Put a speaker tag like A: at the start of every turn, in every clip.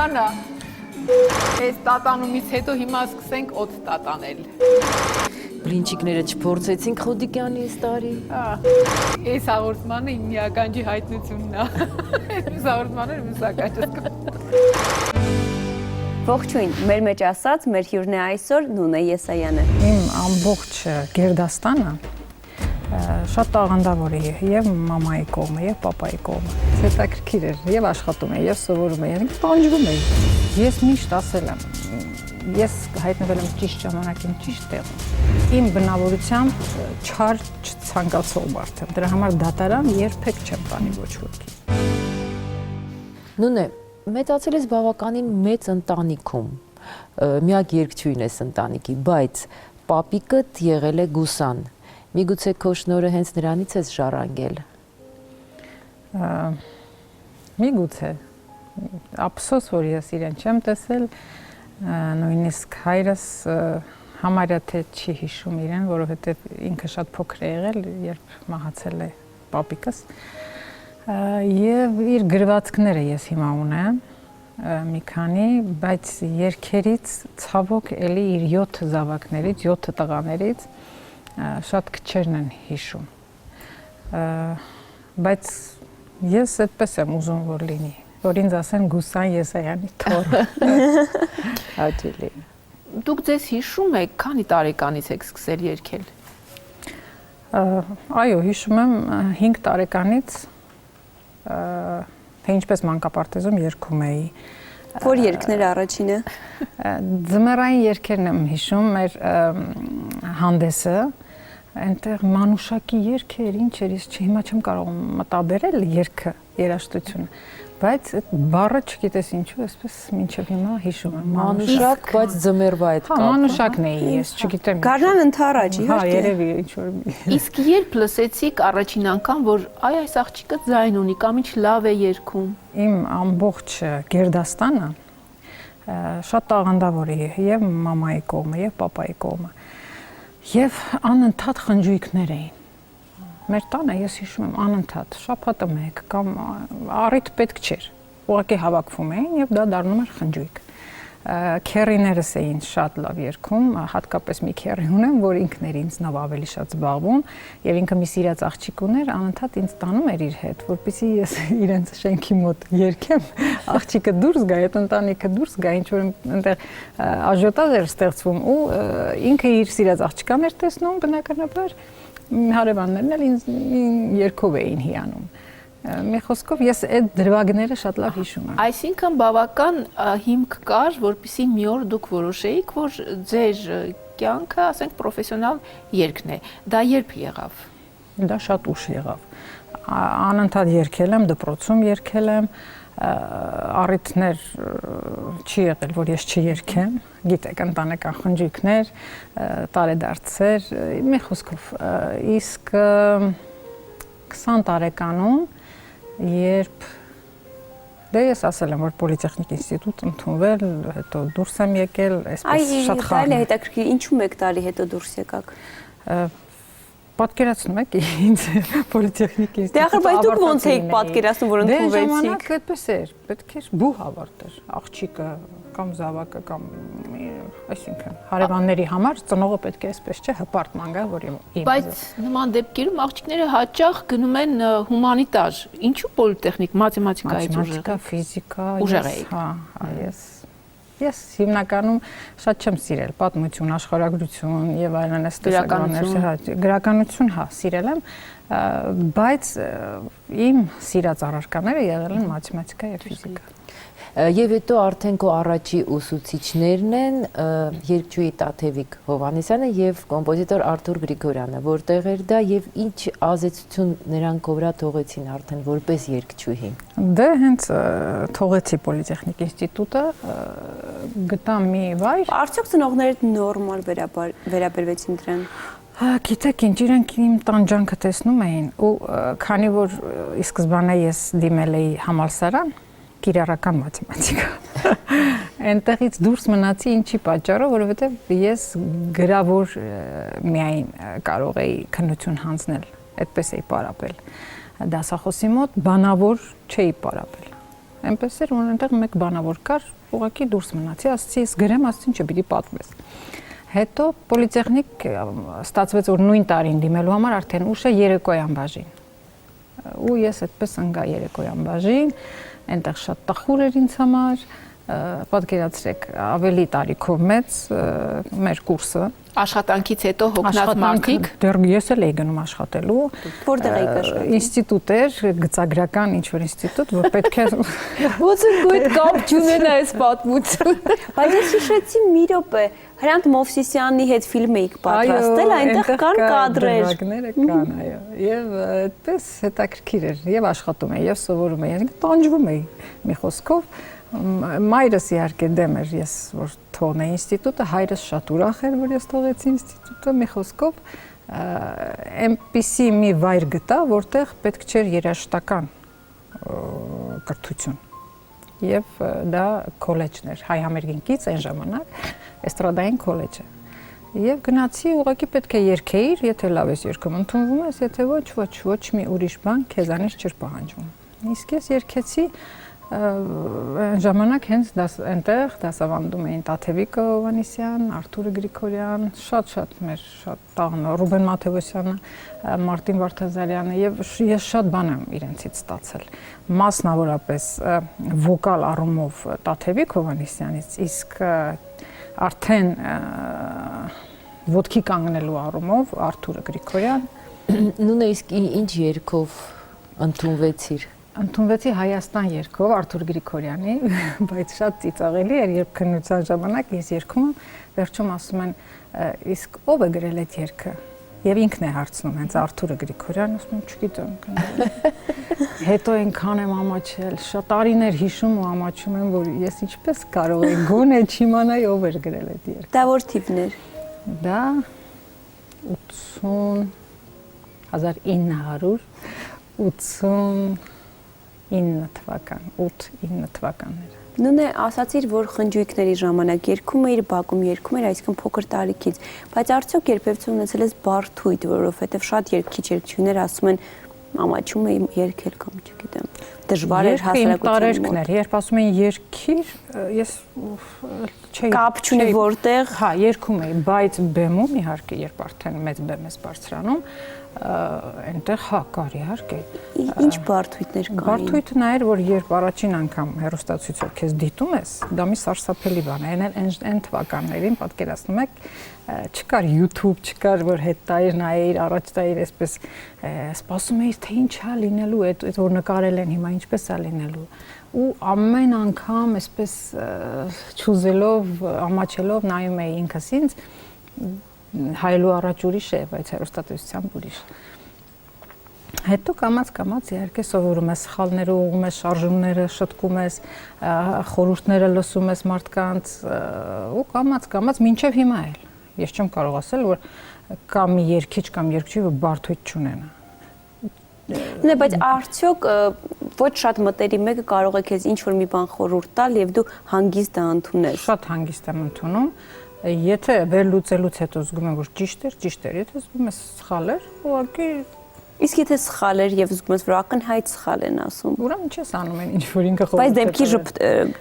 A: Անա, այս տատանումից հետո հիմա սկսենք օդ տատանել։
B: Բլինչիկները չփորձեցինք Խոդիկյանի այս տարի։
A: Այս հաղորդմանը իմ միականջի հայտնությունն է։ Այս հաղորդմանը իմ սականջը։
C: Ողջույն, մեր մեջ ասած, մեր հյուրն է այսօր Նունե Եսայանը։
D: Իմ ամբողջ Գերդաստանը շատ տաղանդավոր է եւ մամայի կողմը եւ պապայի կողմը։ Հետաքրքիր էր եւ աշխատում է եւ սովորում է, եւ տանջվում է։ Ես միշտ ասել եմ, ես հայտնվել եմ ճիշտ ժամանակին, ճիշտ տեղում։ Իմ բնավորությամբ չար չցանկացող մարդ եմ։ Դրա համար դատարան երբեք չեմ տանի ոչ ոքի։
B: Նունե, մեծացել ես բավականին մեծ ընտանիքում, միակ երգչուհին ես ընտանիքի, բայց պապիկդ եղել է Գուսան։ Միգուցե քո շնորհը հենց նրանից ես ժառանգել։
D: Միգուցե, ափսոս որ ես իրեն չեմ տեսել, նույնիսկ հայրս համարյա թե չի հիշում իրեն, որովհետև ինքը շատ փոքր է եղել, երբ մահացել է պապիկս։ Եվ իր գրվածքները ես հիմա ունեմ, մի քանի, բայց երգերից ցավոք էլի իր 7 զավակներից, 7 տղաներից շատ քչերն են հիշում, բայց ես այդպես եմ ուզում որ լինի, որ ինձ ասեն Գուսան Եսայանի թոռը։ Հաճելի։
A: Դուք ձեզ հիշում եք, քանի տարեկանից եք սկսել երգել։
D: Այո, հիշում եմ 5 տարեկանից, թե ինչպես մանկապարտեզում երգում էի։
C: Որ երգները առաջինը։
D: Ձմեռային երգերն եմ հիշում, մեր հանդեսը, այնտեղ մանուշակի երգեր, ինչ էր, ես հիմա չեմ կարող մտաբերել երգը, երաժշտությունը, բայց այդ բառը չգիտես ինչու, այսպես մինչև հիմա հիշում եմ։
B: Մանուշակ, բայց ձմեռվա այդ կապը։
D: Մանուշակն էի ես, չգիտեմ։
C: Գարնան ընթառաջ,
D: իհարկե։ Հա, երևի ինչ որ։
A: Իսկ երբ լսեցիք առաջին անգամ, որ այ այս աղջիկը ձայն ունի կամ ինչ լավ է երգում։
D: Իմ ամբողջ Գերդաստանը շատ տաղանդավոր է եւ մամայի կողմը եւ պապայի կողմը։ Եվ անընդհատ խնջույքներ էին։ Մեր տանը ես հիշում եմ անընդհատ շաբաթը մեկ կամ առիթ պետք չէր։ Ուղղակի հավաքվում էին եւ դա դառնում էր խնջույք։ Քերիներս էին շատ լավ երգում, հատկապես մի քերի ունեմ, որ ինքն էր ինձնով ավելի շատ զբաղվում եւ ինքը մի սիրած աղջիկ ուներ, անընդհատ ինձ տանում էր իր հետ, որպեսզի ես իրենց շենքի մոտ երգեմ, աղջիկը դուրս գա, այդ ընտանիքը դուրս գա, ինչ որ այնտեղ աժյոտաժ էր ստեղծվում ու ինքը իր սիրած աղջկան էր տեսնում բնականաբար, հարևաններն էլ ինձ երգով էին հիանում։ Մի խոսքով ես այդ դրվագները շատ լավ հիշում եմ։
A: Այսինքն բավական հիմք կար, որպեսզի մի օր դուք որոշեիք, որ ձեր կյանքը, ասենք, պրոֆեսիոնալ երգն է։ Դա երբ եղավ։
D: Դա շատ ուշ եղավ։ Անընդհատ երգել եմ, դպրոցում երգել եմ, առիթներ չի եղել, որ ես չերգեմ, գիտեք, ընտանեկան խնջույքներ, տարեդարձեր, մի խոսքով, իսկ 20 տարեկանում երբ դե ես ասել եմ, որ Պոլիտեխնիկ ինստիտուտ ընդունվել, հետո դուրս եմ եկել, այսպես շատ խաղ։
C: Այ հետաքրքիր, ինչու մեկ տարի հետո դուրս եկաք։
D: Պատկերացնում եք ինձ Պոլիտեխնիկ ինստիտուտ։
C: Դե ախր բայց դուք ոնց եք պատկերացնում, որ ընդունվեցիք։
D: Դե ժամանակ այդպես էր, պետք էր բուհ ավարտել, աղջիկը կամ զավակը կամ այսինքն հարևանների համար ծնողը պետք է այսպես չէ հպարտման գա, որ իմ։
A: Բայց նման դեպքերում աղջիկները հաճախ գնում են հումանիտար։ Ինչու պոլիտեխնիկ, մաթեմատիկայից ուժեղ։
D: Մաթեմատիկա, ֆիզիկա,
A: ուժեղ էիք։
D: Հա, ես հիմնականում շատ չեմ սիրել պատմություն, աշխարհագրություն եւ այլն այս տեսականներ, գրականություն, հա, սիրել եմ, բայց իմ սիրած առարկաները եղել են մաթեմատիկա եւ ֆիզիկա։
B: Եվ հետո արդեն քո առաջի ուսուցիչներն են երգչուհի Տաթևիկ Հովհաննիսյանը եւ կոմպոզիտոր Արթուր Գրիգորյանը, որտեղ էր դա եւ ինչ ազդեցություն նրանք վրա թողեցին արդեն որպես երգչուհի։
D: Դե հենց թողեցի Պոլիտեխնիկ ինստիտուտը, գտա մի վայր։
C: Արդյոք ծնողներդ նորմալ վերաբերվեցին դրան։
D: Գիտեք ինչ, իրենք իմ տանջանքը տեսնում էին ու քանի որ ի սկզբանե ես դիմել էի համալսարան կիրառական մաթեմատիկա։ Այնտեղից դուրս մնացի ինչի պատճառով, որովհետև ես գրավոր միայն կարող էի քննություն հանձնել, այդպես էի պարապել։ Դասախոսի մոտ բանավոր չէի պարապել։ այնպես էր, որ այնտեղ մեկ բանավոր կար, ուղղակի դուրս մնացի, ասացի, ես գրեմ, ասացին չպիտի պատմես։ Հետո պոլիտեխնիկ ստացվեց, որ նույն տարին դիմելու համար արդեն ուշ է երեկոյան բաժին։ Ու ես այդպես ընկա երեկոյան բաժին, այնտեղ շատ տխուր էր ինձ համար, պատկերացրեք, ավելի տարիքով մեծ մեր կուրսը
A: Աշխատանքից հետո հոգնած մարդիկ
D: դեռ ես էլ էի գնում աշխատելու։
C: Որտեղ էիք աշխատում։
D: Ինստիտուտ էր, գծագրական ինչ-որ ինստիտուտ, որ պետք է
B: Ոնց է գույտ կապ չունեն այս պատմությունը։
C: Բայց ես հիշեցի մի րոպե, Հրանտ Մովսիսյանի հետ ֆիլմ էիք պատրաստել, այնտեղ կան կադրեր։
D: Դրվագները կան, այո։ Եվ այդպես հետաքրքիր էր, եւ աշխատում էի, եւ սովորում էի, տանջվում էի մի խոսքով։ Մայրս իհարկե դեմ էր, ես որ թողնեի ինստիտուտը, հայրս շատ ուրախ էր, որ ես թողեցի ինստիտուտը, մի խոսքով այնպիսի մի վայր գտա, որտեղ պետք չէր երաժշտական կրթություն։ Եվ դա քոլեջն էր, Հայ համերգինքից այն ժամանակ էստրադային քոլեջը։ Եվ գնացի, ուղղակի պետք է երգեիր, եթե լավ ես երգում, ընդունվում ես, եթե ոչ մի ուրիշ բան քեզանից չէր պահանջվում։ Իսկ ես երգեցի ժամանակ հենց այնտեղ դասավանդում էին Տաթևիկ Հովհաննիսյան, Արթուր Գրիգորյան, շատ մեր շատ տաղն Ռուբեն Մաթևոսյանը, Մարտին Վարդազարյանը եւ ես շատ բան եմ իրենցից ստացել։ Մասնավորապես վոկալ առումով Տաթևիկ Հովհաննիսյանից, իսկ արդեն ոտքի կանգնելու առումով Արթուր Գրիգորյան։
B: Նույն իսկ ինչ երգով ընդունվեցիր։
D: Ընդունվեցի Հայաստան երգով Արթուր Գրիգորյանի, բայց շատ ծիծաղելի էր, երբ քննության ժամանակ ես երգում եմ, վերջում ասում են, իսկ ով է գրել այդ երգը։ Եվ ինքն է հարցնում, հենց Արթուրը Գրիգորյան, ասում եմ, չգիտեմ։ Հետո այնքան եմ ամաչել, շատ տարիներ հիշում ու ամաչում եմ, որ ես ինչպես կարող եի գոնե չիմանայի ով էր գրել այդ երգը։
C: Դա որ տիպն էր։
D: Դա 1989 թվական, 8-9 թվականներ։
C: Նույնը ասացիր, որ խնջույքների ժամանակ երգում էիր, բակում երգում էիր, այսինքն փոքր տարիքից, բայց արդյոք երբևէ ունեցել ես բարթույթ, որովհետև շատ երգիչ-երգչուհիներ ասում են, ամաչում էի երգել կամ չգիտեմ, դժվար էր հասարակության մոտ։
D: Երբ ասում են երգիր, ես չէի
C: կապ չունի որտեղ,
D: հա, երգում էի, բայց բեմում իհարկե, երբ արդեն մեծ բեմ ես բարձրանում, այնտեղ հա կար իհարկե։
C: Ինչ բարթույթներ կային։
D: Բարթույթը նա էր, որ երբ առաջին անգամ հեռուստացույցով քեզ դիտում ես, դա մի սարսափելի բան է, այն թվականներին պատկերացնում եք, չկար YouTube, չկար որ հետ տայր նայեիր, առաջ տայր, այսպես սպասում էիր թե ինչ է լինելու, այդ որ նկարել են հիմա ինչպես է լինելու։ Ու ամեն անգամ այսպես չուզելով, ամաչելով նայում էի ինքս ինձ, հայելու առաջ ուրիշ է, բայց հեռուստատեսությամբ ուրիշ։ Հետո կամաց իհարկե սովորում ես սխալները ուղղում ես, շարժումները շտկում ես, խորհուրդները լսում ես մարդկանց ու կամաց մինչև հիմա էլ։ Ես չեմ կարող ասել, որ կամ մի երգիչ կամ երգչի որ բարթույթ չունենա։
C: Նե, բայց արդյոք ոչ շատ մտերի մեկը կարող է քեզ ինչ-որ մի բան խորհուրդ տալ եւ դու հանգիստ դա ընդունես։
D: Շատ հանգիստ եմ ընդունում։ Եթե վերլուծելուց հետո զգում եմ, որ ճիշտ էր, եթե զգում ես սխալ էր, ուղղակի
C: Իսկ եթե սխալ էր եւ զգում ես, որ ակնհայտ սխալ են ասում։
D: Ուրեմն չես անում այն ինչ որ ինքը խորհուրդ։
C: Բայց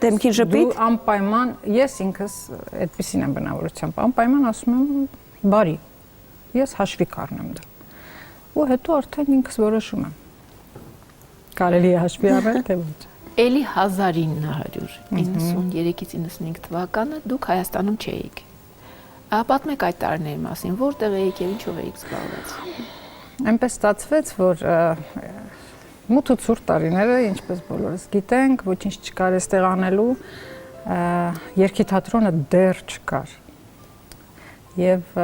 C: դեմքի ժպիտ։
D: Դու անպայման, ես ինքս այդպեսին եմ բնավորությամբ, անպայման ասում եմ բարի։ Ես հաշվի կառնեմ դա։ Ու հետո արդեն ինքս որոշում եմ։ Կարելի է հաշվի առնել, թե ոչ։
A: Էլի 1993-ից 95 թվականը դուք Հայաստանում չէիք։ Պատմեք այդ տարիների մասին, որտեղ էիք եւ ինչով էիք զբաղված։
D: Այնպես ստացվեց, որ մութ ու ցուրտ տարիները, ինչպես բոլորս գիտենք, ոչինչ չկար այստեղ անելու, երգի թատրոնը դեռ չկար։ Եվ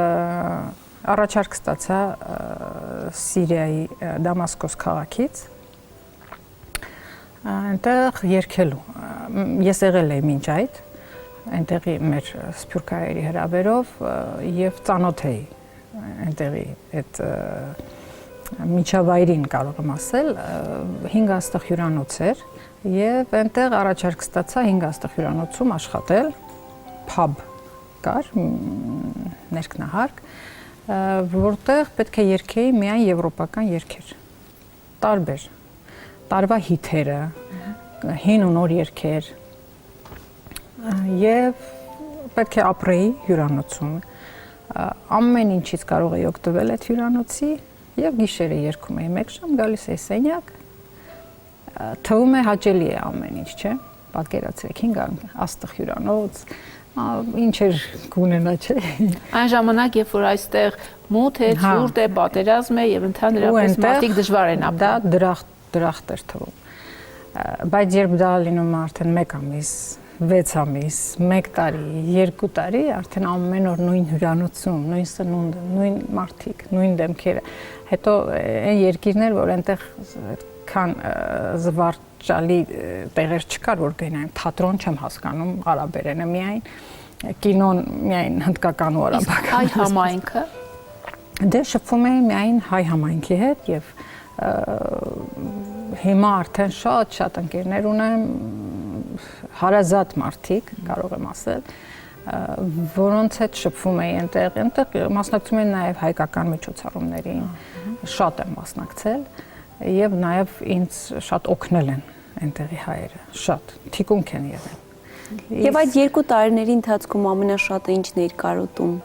D: առաջարկ ստացա Սիրիայի Դամասկոս քաղաքից, այնտեղ երգելու։ Ես եղել էի մինչ այդ, այնտեղի մեր սփյուռքահայերի հրավերով եւ ծանոթ էի այնտեղի այդ միջավայրին կարող եմ ասել 5 աստղ հյուրանոց էր եւ այնտեղ առաջարկ ստացա 5 աստղ հյուրանոցում աշխատել pub կար ներքնահարկ որտեղ պետք է երգեի միայն եվրոպական երգեր տարբեր տարվա հիթերը հին ու նոր երգեր եւ պետք է ապրեի հյուրանոցում ամեն ինչից կարող էի օգտվել այդ հյուրանոցի եւ գիշերը երգում էի 1 ժամ գալիս էի սենյակ թվում է հաճելի է ամեն ինչ չէ պատկերացրեք 5 աստղ հյուրանոց ինչ էր կունենա չէ
A: Այն ժամանակ երբ որ այստեղ մութ է, ցուրտ է, պատերազմ է եւ ընդհանրապես մարդիկ դժվար են ապրում։
D: Դա դրախտ էր թվում։ Բայց երբ դա լինում է արդեն 1 ամիս, 6 ամիս, 1 տարի, 2 տարի, արդեն ամեն օր նույն հյուրանոցում, նույն սնունդը, նույն մարդիկ, նույն դեմքերը։ Հետո այն երկիրներ, որ այնտեղ քան զվարճալի տեղեր չկար, որ գնային թատրոն չեմ հասկանում, արաբերենը միայն, կինոն միայն հնդկական ու արաբական։
A: Հայ համայնքը
D: Դե շփվում էի միայն հայ համայնքի հետ եւ հիմա արդեն շատ ընկերներ ունեմ, հարազատ մարդիկ, կարող եմ ասել, որոնց հետ շփվում էի այնտեղ մասնակցում եմ նաեւ հայկական միջոցառումներին, շատ եմ մասնակցել եւ նաեւ ինձ շատ օգնել են այնտեղի հայերը, շատ թիկունք են եղել։
C: Եվ այդ 2 տարիների ընթացքում ամենաշատը ինչն էիր կարոտում։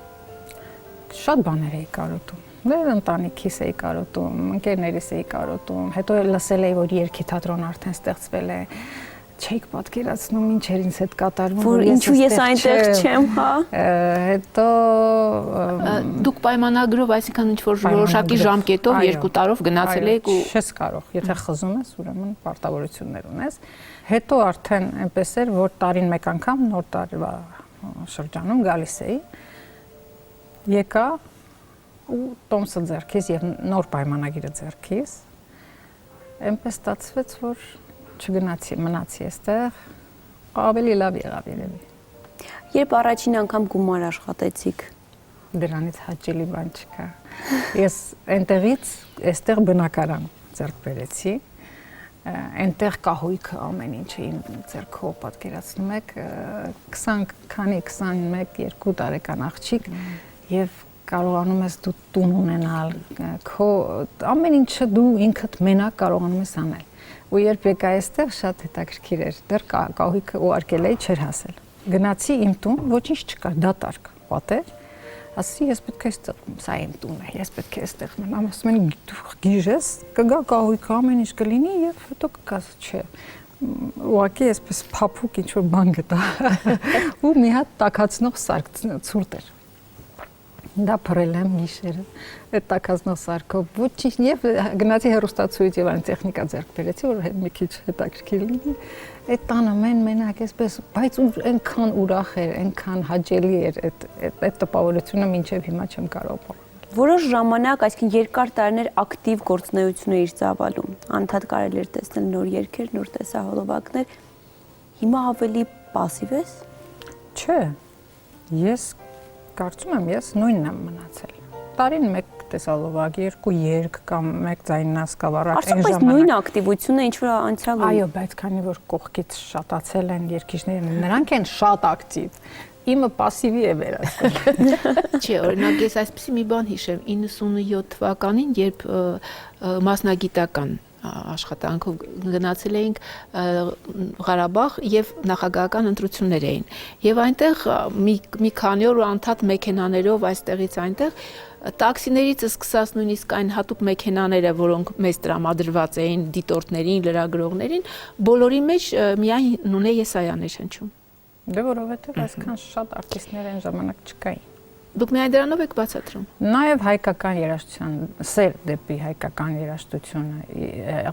D: Շատ բաներ էի կարոտում։ Մեր ընտանիքիս էի կարոտում, ընկերներիս էի կարոտում, հետո լսել էի, որ երգի թատրոն արդեն ստեղծվել է, չէիք պատկերացնում ինչ էր ինձ հետ կատարվում,
C: որ ինչու ես այնտեղ չեմ, հա։
D: Հետո
A: դուք պայմանագրով, այսինքն ինչ որ որոշակի ժամկետով 2 տարով գնացել եք ու
D: չես կարող, եթե խզում ես, ուրեմն պարտավորություններ ունես։ Հետո արդեն այնպես էր, որ տարին 1 անգամ նոր տարվա շրջանում գալիս էի։ Եկա ու տոմսը ձեռքիս եւ նոր պայմանագիրը ձեռքիս այնպես ստացվեց որ չգնացի մնացի այստեղ ավելի լավ եղավ երևի
C: Երբ առաջին անգամ գումար աշխատեցիք
D: դրանից հաճելի բան չկա ես այնտեղից այստեղ բնակարան ձեռք բերեցի այնտեղ կահույքը ամեն ինչը իմ ձեռքով պատկերացնում եք 21-2 տարեկան աղջիկ եւ կարողանում ես դու տուն ունենալ, քո ամեն ինչը դու ինքդ մենակ կարողանում ես անել։ Ու երբ եկա այստեղ շատ հետաքրքիր էր, դեռ կահույքը ուղարկել էի չէր հասել։ Գնացի իմ տուն, ոչինչ չկար, դատարկ, պատեր։ Ասի ես պետք է այստեղ, սա իմ տունն է, ես պետք է այստեղ մնամ, ասում են դու գիժես, կգա կահույքը ամեն ինչ կլինի եւ հետո կգաս, չէ։ Ուղղակի այսպես փափուկ ինչ որ բան գտա։ Ու մի հատ տաքացնող սարք ցուրտ էր։ Դա փռել եմ գիշերը, այդ տաքացնող սարքով ոչինչ եւ գնացի հեռուստացույց եւ այն տեխնիկա ձեռք բերեցի, որ մի քիչ հետաքրքիր լինի։ Այդ տանը մենակ այսպես, բայց այնքան ուրախ էր, այնքան հաճելի էր այդ տպավորությունը մինչեւ հիմա չեմ կարող։
C: Որոշ ժամանակ, այսինքն երկար տարիներ ակտիվ գործունեություն էիր ծավալում։ Անդադ կարելի էր տեսնել նոր երգեր, նոր տեսահոլովակներ։ Հիմա ավելի пассив ես։
D: Չէ։ Ես կարծում եմ ես նույնն եմ մնացել։ Տարին 1 տեսալովակ, 2 երգ կամ 1 ձայնասկավառակ այն
C: ժամանակ։ Բայց նույն ակտիվությունը ինչ որ անցյալում։
D: Այո, բայց քանի որ կողքից շատացել են երգիչները, նրանք են շատ ակտիվ։ Իմը пассивի է վերածվել։
A: Չէ, օրինակ ես այսպեսի մի բան հիշեմ 97 թվականին, երբ մասնագիտական աշխատանքով գնացել էինք Ղարաբաղ եւ նախագահական ընտրություններ էին եւ այնտեղ մի քանի օր անդադ մեքենաներով այստեղից այնտեղ տաքսիներից սկսած նույնիսկ այն հատուկ մեքենաները, որոնք մեզ տրամադրված էին դիտորդներին, լրագրողներին, բոլորի մեջ միայն Նունե Եսայան էր հնչում։
D: Դե որովհետեւ այսքան շատ արտիստներ այն ժամանակ չկային։
A: Դուք միայն դրանով եք բացատրում։
D: Նաև հայկական երաժշտության, սեր դեպի հայկական երաժշտությունը,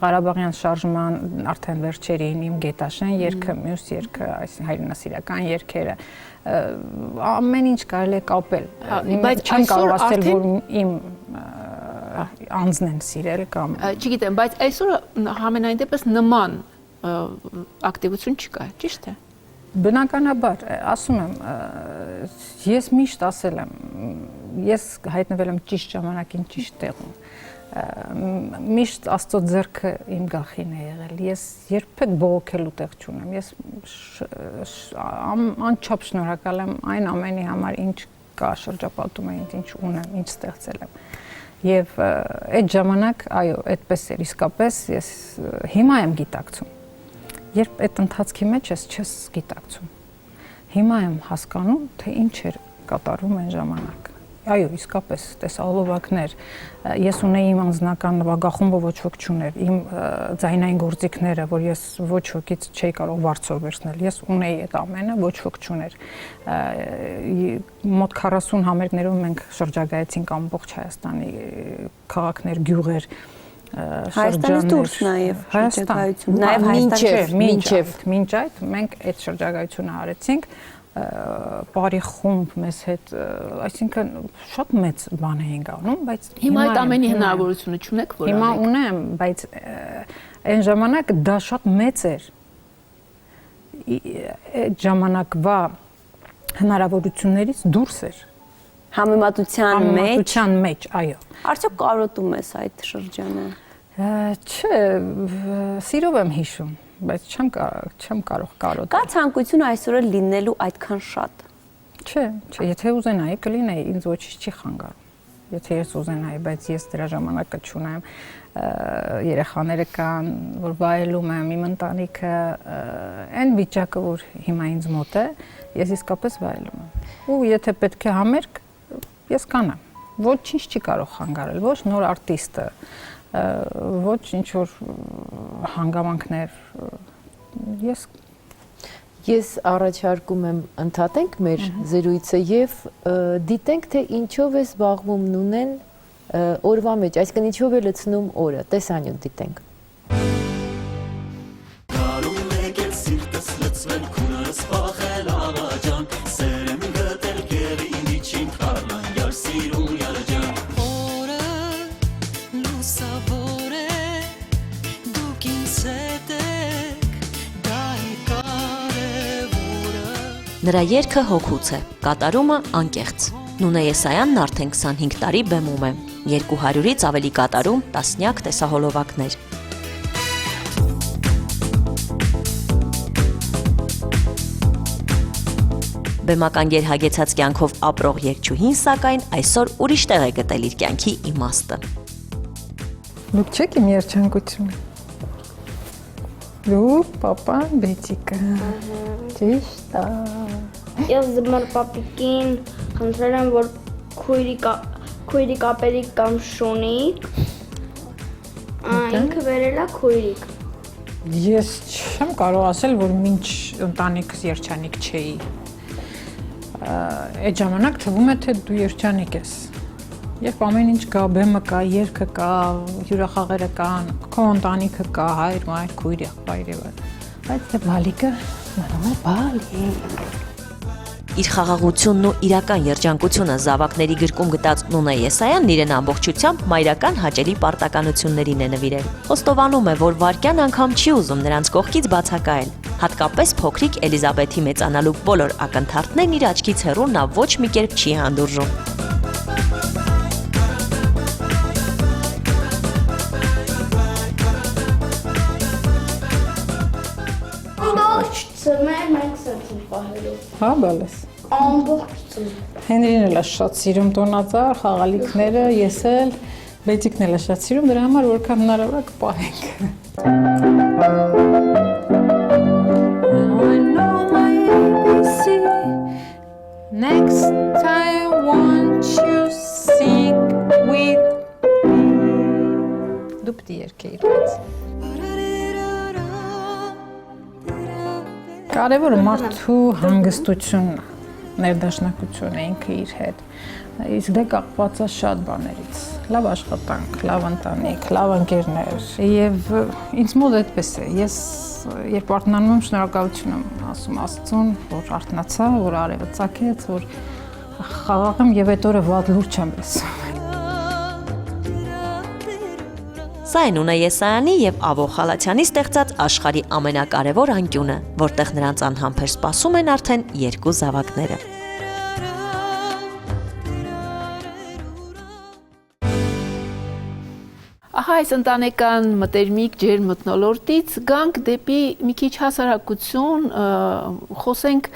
D: Ղարաբաղյան շարժման արդեն վերջերին իմ Գետաշեն երգը, մյուս երգը, այսինքն հայրենասիրական երգերը, ամեն ինչ կարելի է կապել։ Բայց չեմ կարող ասել, որ իմ անձն են սիրել կամ
A: Չգիտեմ, բայց այսօր համենայն դեպս նման ակտիվություն չկա, ճիշտ է։
D: Բնականաբար, ասում եմ, ես միշտ ասել եմ, ես հայտնվել եմ ճիշտ ժամանակին, ճիշտ տեղում, միշտ Աստծո ձեռքը իմ գլխին է եղել, ես երբեք բողոքելու տեղ չունեմ, ես անչափ շնորհակալ եմ այն ամենի համար, ինչ կա շրջապատում է, ինչ ունեմ, ինչ ստեղծել եմ, եւ այդ ժամանակ, այո, այդպես էր, իսկապես ես հիմա եմ գիտակցում, երբ այդ ընթացքի մեջ չես գիտակցում։ Հիմա եմ հասկանում, թե ինչ էր կատարում այն ժամանակ։ Այո, իսկապես, տեսահոլովակներ, ես ունեի իմ անձնական նվագախումբը ոչ ոք չուներ, իմ ձայնային գործիքները, որ ես ոչ wokից չէի կարող վարձով վերցնել, ես ունեի այդ ամենը, ոչ ոք չուներ։ Մոտ 40 համերգներով մենք շրջագայեցինք ամբողջ Հայաստանի քաղաքներ, գյուղեր,
C: Հայաստանից դուրս նաև շրջագայություն, նաև
D: մինչ այդ մենք այդ շրջագայությունը արեցինք, բարի խումբ մեզ հետ, այսինքն շատ մեծ բան էինք անում, բայց
A: հիմա այդ ամենի հնարավորությունը չունեք, որ
D: հիմա ունեմ, բայց այն ժամանակ դա շատ մեծ էր։ Այդ ժամանակվա հնարավորություններից դուրս էր։
C: Համեմատության
D: մեջ, այո։
C: Արդյոք կարոտում ես այդ շրջանը։
D: Չէ, սիրով եմ հիշում, բայց չեմ կարող կարոտել։
C: Կա ցանկություն այսօր լինելու այդքան շատ։
D: Չէ, եթե ուզենայի կլինեի, ինձ ոչինչ չի խանգարում։ Եթե ես ուզենայի, բայց ես դրա ժամանակը չունեմ, երեխաները կան, որ վայելում եմ, իմ ընտանիքը, այն վիճակը, որ հիմա ինձ մոտ է, ես իսկապես վայելում եմ։ Ու եթե պետք է համերգ, ես կանեմ։ Ոչինչ չի կարող խանգարել, ոչ նոր արտիստը, ոչ ինչ որ հանգամանքներ,
B: Ես առաջարկում եմ ընդհատենք մեր զրույցը եւ դիտենք թե ինչով է զբաղվում Նունեն օրվա մեջ, այսինքն ինչով է լցնում օրը, տեսանյութ դիտենք։
E: Նրա երգը հոգուց է, կատարումը անկեղծ։ Նունե Եսայանն արդեն 25 տարի բեմում է, 200-ից ավելի կատարում, տասնյակ տեսահոլովակներ։ Բեմական գերհագեցած կյանքով ապրող երգչուհին, սակայն այսօր ուրիշ տեղ է գտել իր կյանքի իմաստը։
D: Դուք չեք իմ երջանկությունը։ Դու, պապան, բետիկը։ Ճիշտ է։
F: Ես ձմար պապիկին խնդրել եմ, որ քույրիկ ապերիկ կամ շունիկ, ինքը վերել է քույրիկ։
D: Ես չեմ կարող ասել, որ մինչ ընտանիքս երջանիկ չէի։ Այդ ժամանակ թվում է, թե դու երջանիկ ես։ Երբ ամեն ինչ կա, բեմը կա, երգը կա, հյուրախաղերը կան, քո ընտանիքը կա, հայր, մայր, քույր, եղբայր եւ այլն։ Բայց դե բալիկը մնում է բալիկ։
E: Իր խաղաղությունն ու իրական երջանկությունը զավակների գրկում գտած Նունե Եսայանն իրեն ամբողջությամբ մայրական հաճելի պարտականություններին է նվիրել։ Խոստովանում է, որ վարքյան անգամ չի ուզում նրանց կողքից բացակայել։ Հատկապես փոքրիկ Էլիզաբեթի մեծանալու բոլոր ակնթարթներն իր աչքից հեռու նա ոչ մի կերպ չի հանդուրժում։
F: Մենք սրտին պահելով։
D: Հա, բալես։
F: Ամբողջ
D: Հենրին էլ է շատ սիրում տոնածառ, խաղալիքները, ես էլ, բետիկն էլ է շատ սիրում, դրա համար որքան հնարավոր է կպահենք։ Next time won't you sing with me։ Դու պիտի երգեիր բայց։ Կարևորը մարդու հանգստությունն է, ներդաշնակությունը ինքը իր հետ, իսկ դե կապված է շատ բաներից, լավ աշխատանք, լավ ընտանիք, լավ ընկերներ եւ ինձ մոտ այդպես է, ես երբ արթնանում եմ շնորհակալություն եմ ասում Աստծուն, որ արթնացա, որ արևը ծագեց, որ խաղաղ եմ եւ այդ օրը վատ լուրջ չեմ լսում։
E: Սա է Նունե Եսայանի եւ Ավո Խալաթյանի ստեղծած աշխարհի ամենակարևոր անկյունը, որտեղ նրանց անհամբեր սպասում են արդեն երկու զավակները։
A: Ահա այս ընտանեկան մտերմիկ ջերմ մթնոլորտից գանք դեպի մի քիչ հասարակություն, խոսենք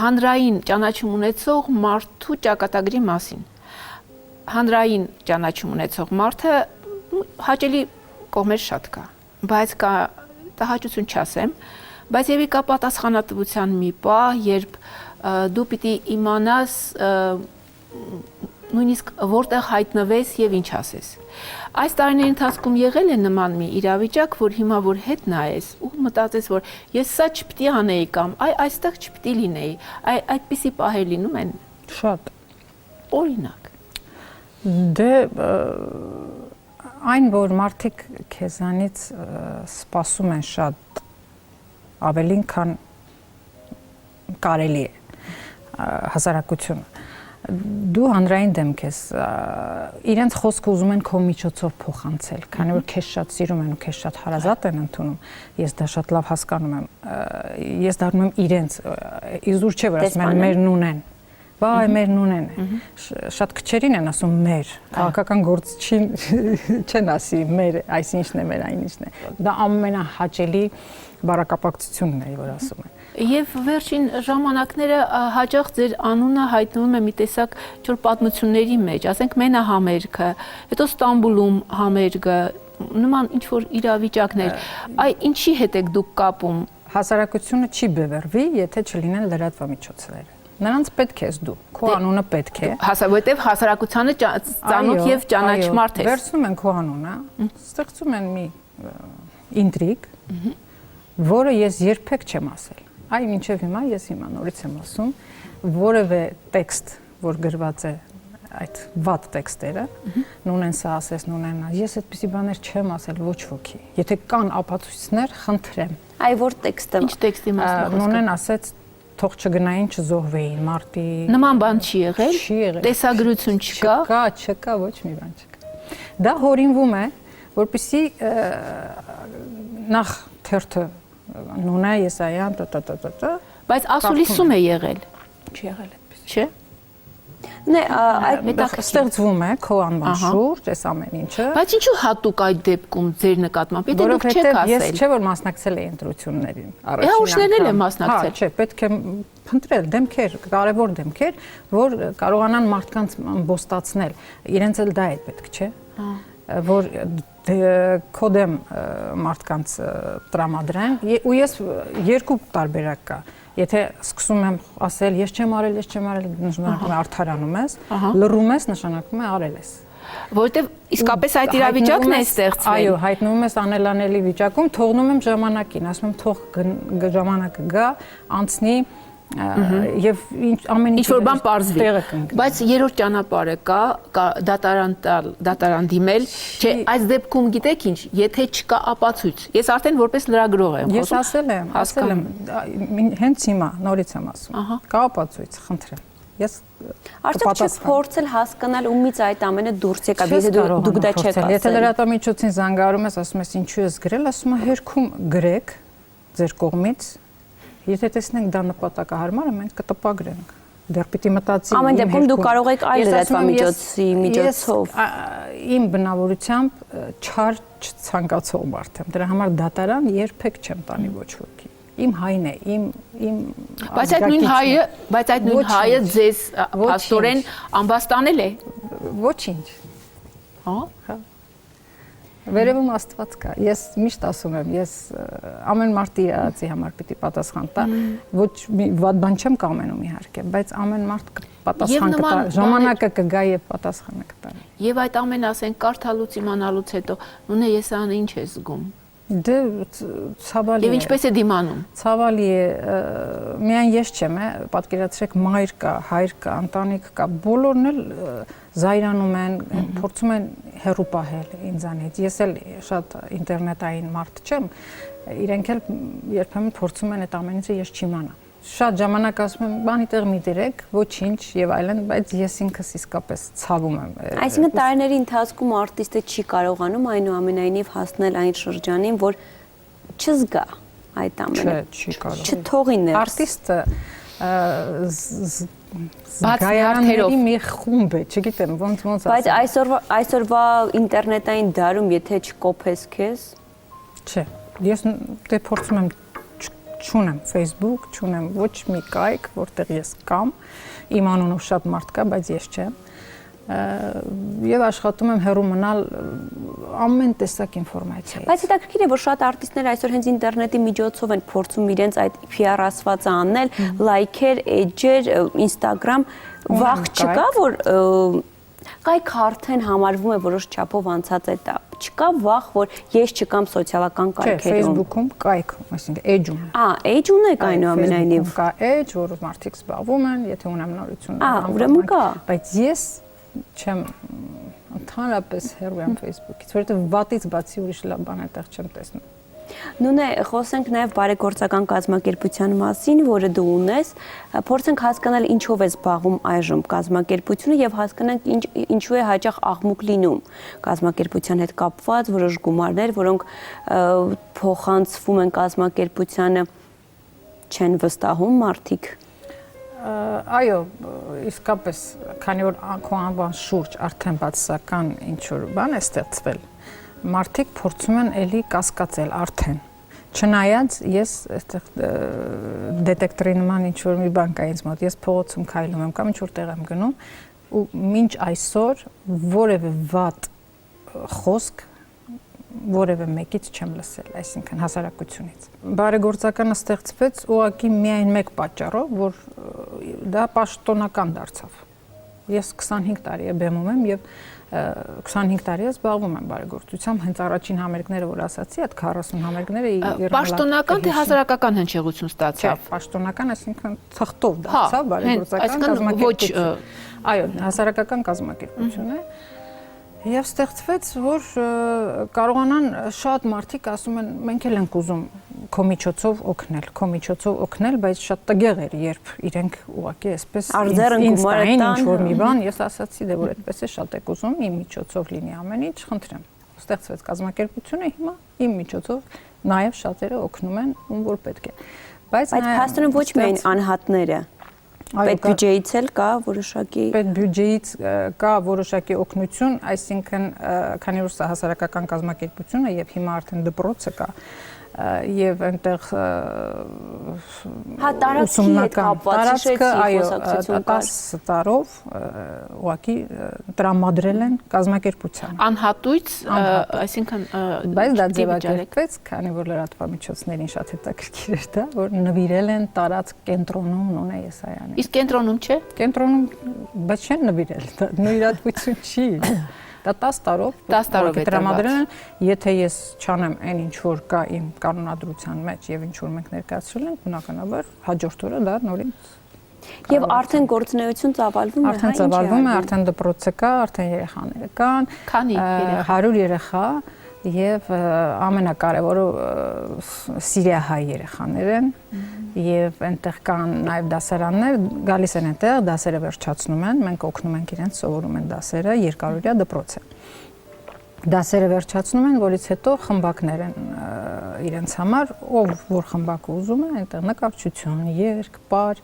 A: հանրային ճանաչում ունեցող մարդու ճակատագրի մասին։ Հանրային ճանաչում ունեցող մարդը հաճելի կողմեր շատ կա, բայց կա տհաճություն չասեմ, բայց եւի կա պատասխանատվության մի պահ, երբ դու պիտի իմանաս նույնիսկ որտեղ հայտնվես եւ ինչ ասես։ Այս տարիների ընթացքում եղել է նման մի իրավիճակ, որ հիմա որ հետ նայես ու մտածես, որ ես սա չպիտի անեի կամ այստեղ չպիտի լինեի, այդպիսի պահեր լինում են։
D: Շատ։
A: Օրինակ։
D: Դե այն որ մարդիկ քեզանից սպասում են շատ ավելին, քան կարելի է հասարակությունը։ Դու հանրային դեմք ես, իրենց խոսքը ուզում են քո միջոցով փոխանցել, քանի որ քեզ շատ սիրում են ու քեզ շատ հարազատ են ընդունում, ես դա շատ լավ հասկանում եմ, ես դառնում եմ իրենց, իզուր չէ, որ ասում են մեր նունեն, վայ մեր նունեն է, շատ քչերին են ասում մեր, քաղաքական գործ չեն ասի մեր, այս ինչն է, մեր այն ինչն է, դա ամենահաճելի բառակապակցությունն է, որ ասում են։
A: Եվ վերջին ժամանակները հաճախ ձեր անունը հայտնվում է մի տեսակ չոր պատմությունների մեջ, ասենք Մենա համերգը, հետո Ստամբուլում համերգը, նման ինչ որ իրավիճակներ, ինչի հետ եք դուք կապում։
D: Հասարակությունը չի բևեռվի, եթե չլինեն լրատվամիջոցները։ Նրանց պետք ես դու, քո անունը պետք է։
A: Որտեվ հասարակությանը ծանոթ եւ ճանաչմարտ ես։
D: Վերցնում են քո անունը, ստեղծում են մի ինտրիգ, որը ես երբեք չեմ ասել։ Այ մինչև հիմա ես հիմա նորից եմ ասում, որևէ տեքստ, որ գրված է այդ վատ տեքստերը, նունեն սա ասես, նունեն նա, ես այդպիսի բաներ չեմ ասել ոչ ոքի։ Եթե կան ապացույցներ, խնդրեմ։
C: Այ որ տեքստը։
A: Ինչ տեքստի մասն։
D: Նունեն ասեց թող չգնային, չզոհվեին, մարտի։
A: Նման բան չի եղել։
D: Չի եղել։
A: Տեսագրություն չկա։
D: Չկա, ոչ մի բան չկա։ Դա հորինվում է, որպեսզի նախ թերթը նունե Եսայան
A: Բայց ասուլիսում է եղել։
D: չի եղել այդպես։
A: Չէ։
C: Նե,
D: ստեղծվում է քո անվան շուրջ այս ամեն ինչը։
A: Բայց ինչու հատուկ այդ դեպքում ձեր նկատմամբ, եթե դուք չեք ասել։
D: Ես չէ որ մասնակցել էի ընտրություններին։
A: Ուշներն էլ եմ մասնակցել։
D: Չէ, պետք է փնտրել դեմքեր, կարևոր դեմքեր, որ կարողանան մարդկանց ամբոստացնել։ Իրենց էլ դա է պետք, չէ։ Որ կոդեմ մարդկանց տրամադրեն ու ես երկու տարբերակ կա։ Եթե սկսում եմ ասել, ես չեմ արել, նշանակում է արդարանում ես, լռում ես, նշանակում է արել ես։
A: Որովհետև իսկապես այդ իրավիճակն է ստեղծվել։
D: Այո, հայտնվում ես անելանելի վիճակում, թողնում եմ ժամանակին, ասում եմ թող ժամանակը գա, անցնի եւ ամեն ինչ
A: որ բան պարզվի։ Բայց երրորդ ճանապարհը կա դատարան դիմել, չէ, այս դեպքում գիտեք ինչ, եթե չկա ապացույց։ Ես արդեն որպես լրագրող եմ
D: խոսում։ Ես ասել եմ, հենց հիմա նորից եմ ասում։ Կա ապացույց, խնդրեմ։ Ես
C: արդյոք չեք փորձել հասկանալ ումից այդ ամենը դուրս եկավ, եթե դուք դա չեք ասել։
D: Եթե լրատվամիջոցին զանգարում ես, ասում ես ինչու ես գրել, ասում եմ հերքում գրեք ձեր կողմից։ Եթե տեսնենք դա նպատակահարմար է, մենք կտպագրենք։ Դեռ պիտի մտածի։
C: Ամեն դեպքում դուք կարող եք այլ լրատվամիջոցի միջոցով։
D: Իմ բնավորությամբ չար չցանկացող մարդ եմ։ Դրա համար դատարան երբեք չեմ տանի ոչ ոքի։ Իմ հայն է, իմ
A: Բայց այդ նույն հայը ձեզ աստորեն ամբաստանել է։
D: Ոչինչ։ Հա։ Վերևում Աստված կա։ Ես միշտ ասում եմ, ես ամեն մարդի իրացի համար պիտի պատասխան տա, ոչ մի վատ բան չեմ կամենում իհարկե, բայց ամեն մարդ պատասխան կտա, ժամանակը կգա եւ պատասխանը կտա։
A: Եվ այդ ամեն ասենք կարդալուց իմանալուց հետո, նույնը ես անը ինչ է զգում։
D: Դե ցավալի է։
A: Եվ ինչպես է դիմանում։
D: Ցավալի է, միայն ես չեմ, պատկերացրեք մայր կա, հայր կա, ընտանիք կա, բոլորն էլ զայրանում են, փորձում են հեռու պահել ինձանից։ Ես էլ շատ ինտերնետային մարդ չեմ, իրենք էլ երբեմն փորձում են այդ ամեն ինչը ես չիմանամ։ Շատ ժամանակ ասում եմ, բանի տեղ մի դրեք, ոչինչ եւ այլն, բայց ես ինքս իսկապես ցավում եմ։
C: Այսինքն տարիների ընթացքում արտիստը չի կարողանում այնուամենայնիվ հասնել այն շրջանին, որ չզգա այդ ամենը։
D: Չի կարող։
C: Չթողի ներս։
D: Արտիստը զգայարանների մի խումբ է, չգիտեմ, ոնց ասեմ։
C: Բայց այսօրվա ինտերնետային դարում եթե չկոփես քեզ,
D: չէ, ես դե փորձում եմ չունեմ Facebook, չունեմ ոչ մի կայք, որտեղ ես կամ իմ անունով շատ մարդ կա, բայց ես չեմ։ եւ աշխատում եմ հեռու մնալ ամեն տեսակ ինֆորմացիայից։
C: Բայց հետաքրքիր է, որ շատ արտիստներ այսօր հենց ինտերնետի միջոցով են փորձում իրենց այդ PR ասվածը անել, լայքեր, էջեր, Instagram, վաղ չկա, որ կայք արդեն համարվում է որոշ չափով անցած էտապ։ Չկա վաղ, որ ես չկամ սոցիալական կայքերում։
D: Facebook-ում կայք, այսինքն էջում։
C: Էջ ունեք այնուամենայնիվ։
D: Կա էջ, որ մարդիկ զբաղվում են, եթե ունեմ նորություններ։
C: Ուրեմն կա։
D: Բայց ես չեմ ընդհանրապես հեռու եմ Facebook-ից, որովհետև վատից բացի ուրիշ լավ բան այդտեղ չեմ տեսնում։
C: Նույնը խոսենք նաև բարեգործական կազմակերպության մասին, որը դու ունես, փորձենք հասկանալ ինչով է զբաղվում այժմ կազմակերպությունը եւ հասկանանք ինչու է հաճախ աղմուկ լինում կազմակերպության հետ կապված որոշ գումարներ, որոնք փոխանցվում են կազմակերպությանը, չեն վստահում մարդիկ։
D: Այո, իսկապես, քանի որ քո անվան շուրջ արդեն բացասական ինչ-որ բան է ստեղծվել, մարդիկ փորձում են էլի կասկածել արդեն։ Չնայած ես այստեղ դետեկտորի նման ինչ-որ մի բան կա ինձ մոտ, ես փողոցում քայլում եմ կամ ինչ-որ տեղ եմ գնում ու մինչ այսօր որևէ վատ խոսք որևէ մեկից չեմ լսել, այսինքն հասարակությունից։ Բարեգործականը ստեղծվեց ուղղակի միայն մեկ պատճառով, որ դա պաշտոնական դարձավ։ Ես 25 տարի է բեմում եմ եւ 25 տարի է զբաղվում եմ բարեգործությամբ, հենց առաջին համերգները, որ ասացի, այդ 40 համերգները
A: պաշտոնական թե հասարակական հնչեղություն ստացավ։
D: Չէ, պաշտոնական, այսինքն թղթով դարձավ բարեգործական կազմակերպություն։ Այո, հասարակական կազմակերպություն է։ Եվ ստեղծվեց, որ կարողանան շատ մարդիկ ասում են, մենք էլ ենք ուզում քո միջոցով օգնել, բայց շատ տգեղ էր, երբ իրենք ուղղակի այսպես ինձ տային ինչ-որ մի բան, ես ասացի, դե որ այդպես է, շատ եք ուզում, իմ միջոցով լինի ամեն ինչ, խնդրեմ։ Ստեղծվեց կազմակերպությունը, հիմա իմ միջոցով նաև շատերը օգնում են, ում որ պետք է։ Բայց
C: փաստորեն ոչ միայն անհատները Պետ բյուջեից էլ կա որոշակի
D: Պետ բյուջեից կա որոշակի օգնություն, այսինքն քանի որ սա հասարակական կազմակերպություն է եւ հիմա արդեն դպրոցը կա եւ այնտեղ
C: տարածքի հետ կապված
D: տարածքը այո 10 տարով ուղղակի տրամադրել են կազմակերպության
A: անհատույց այսինքն
D: բայց դա ձևակերպվեց քանի որ լրատվամիջոցներին շատ հետաքրքիր էր դա որ նվիրել են տարածք կենտրոնում Նոնե Եսայանին
A: իսկ կենտրոնում չէ
D: կենտրոնում բայց չեն նվիրել դա նվիրատվություն չի Դա 10 տարով տրամադրել են, եթե ես չանեմ այն ինչ որ կա իմ կանոնադրության մեջ եւ ինչ որ մենք ներկայացրել ենք, բնականաբար հաջորդ օրը դա նորից
C: Եվ արդեն գործունեություն ծավալվում է,
D: արդեն ծավալվում է, արդեն դպրոցը կա, արդեն երեխաները կան,
A: քանի երեխա
D: 100 երեխա եւ ամենակարևորը սիրիահայ երեխաներ են եւ այնտեղ կան նաեւ դասարաններ, գալիս են այնտեղ, դասերը վերջացնում են, մենք օգնում ենք իրենց սովորում են դասերը, երկարօրյա դպրոց է։ Դասերը վերջացնում են, որից հետո խմբակներ են իրենց համար, ով որ խմբակը ուզում է, այնտեղ նկարչություն, երգ, պար,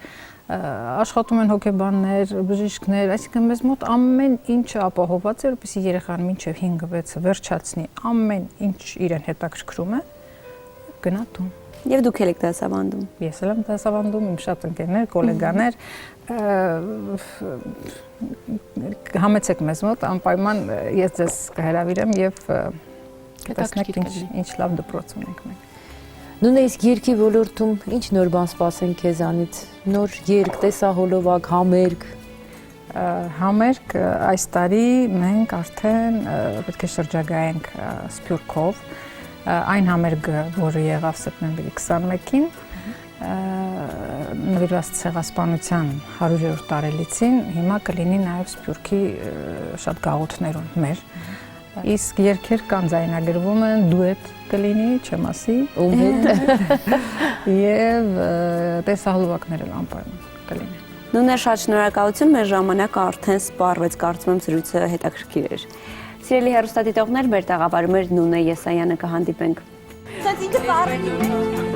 D: աշխատում են հոգեբաններ, բժիշկներ, այսինքն մեզ մոտ ամեն ինչը ապահովված է, որպեսզի երեխան մինչև 5-6-ը վերջացնի, ամեն ինչ իրեն հետաքրքրում է, գնա տուն։
C: Եվ դուք եք դասավանդում։
D: Ես էլ եմ դասավանդում, իմ շատ ընկերներ, գոլեգաներ, համեցեք մեզ մոտ, անպայման ես ձեզ կհրավիրեմ եւ կտեսնեք ինչ լավ դպրոց ունենք մենք։
B: Նույն իսկ երգի ոլորտում ինչ նոր բան սպասեն քեզանից, նոր երգ, տեսահոլովակ, համերգ։
D: Համերգ այս տարի մենք արդեն պետք է շրջագայենք Սփյուռքով, այն համերգը, որը եղավ սեպտեմբերի 21-ին, նվիրված ցեղասպանության 100-րդ տարելիցին, հիմա կլինի նաև Սփյուռքի շատ գաղութներում մեր։ Իսկ երգեր կան ձայնագրվում են, դուետ կլինի, չեմ ասի,
B: ում հետ
D: եւ տեսահոլովակներ էլ անպայման կլինի։
C: Նույնը շատ շնորհակալություն, մեր ժամանակը արդեն սպառվեց, կարծում եմ զրույցը հետաքրքիր էր։ Սիրելի հեռուստադիտողներ, մեր տաղավարում էր Նունե Եսայանը, կհանդիպենք։ Սա ինքը ծառերի